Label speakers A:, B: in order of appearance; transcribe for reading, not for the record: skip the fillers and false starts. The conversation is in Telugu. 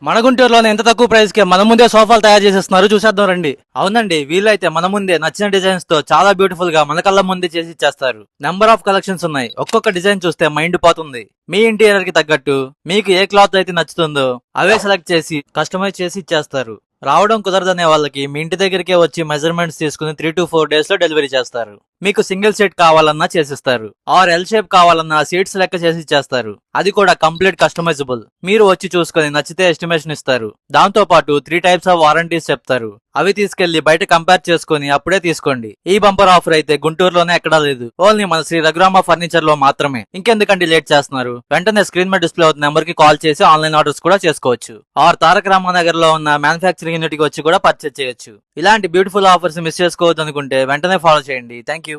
A: మన గుంటూరులోనే ఎంత తక్కువ ప్రైస్ కి మన ముందే సోఫాలు తయారు చేసేస్తున్నారు, చూసేద్దాం రండి. అవునండి, వీలైతే మన ముందే నచ్చిన డిజైన్స్ తో చాలా బ్యూటిఫుల్ గా మన కళ్ళ ముందే చేసి ఇచ్చేస్తారు. నెంబర్ ఆఫ్ కలెక్షన్స్ ఉన్నాయి. ఒక్కొక్క డిజైన్ చూస్తే మైండ్ పోతుంది. మీ ఇంటీరియర్ కి తగ్గట్టు మీకు ఏ క్లాత్ అయితే నచ్చుతుందో అవే సెలెక్ట్ చేసి కస్టమైజ్ చేసి ఇచ్చేస్తారు. రావడం కుదరదనే వాళ్ళకి మీ ఇంటి దగ్గరికే వచ్చి మెజర్మెంట్స్ తీసుకుని 3 to 4 డేస్ లో డెలివరీ చేస్తారు. మీకు సింగిల్ సీట్ కావాలన్నా చేసిస్తారు, ఆర్ ఎల్ షేప్ కావాలన్నా సీట్స్ లెక్క చేసి ఇచ్చేస్తారు. అది కూడా కంప్లీట్ కస్టమైజబుల్. మీరు వచ్చి చూసుకుని నచ్చితే ఎస్టిమేషన్ ఇస్తారు. దాంతో పాటు 3 టైప్స్ ఆఫ్ వారంటీస్ చెప్తారు. అవి తీసుకెళ్లి బయట కంపేర్ చేసుకుని అప్పుడే తీసుకోండి. ఈ బంపర్ ఆఫర్ అయితే గుంటూరులోనే ఎక్కడా లేదు. ఓన్లీ మన శ్రీ రఘురామ ఫర్నిచర్ లో మాత్రమే. ఇంకెందుకంటే లేట్ చేస్తున్నారు, వెంటనే స్క్రీన్ మీద డిస్ప్లే అవుతున్న నెంబర్ కి కాల్ చేసి ఆన్లైన్ ఆర్డర్స్ కూడా చేసుకోవచ్చు. ఆర్ తారక రామానగర్ లో ఉన్న మ్యానుఫ్యాక్చరింగ్ యూనిట్ కి వచ్చి కూడా పర్చేస్ చేయొచ్చు. ఇలాంటి బ్యూటిఫుల్ ఆఫర్స్ మిస్ చేసుకోవద్దు అనుకుంటే వెంటనే ఫాలో చేయండి. Thank you.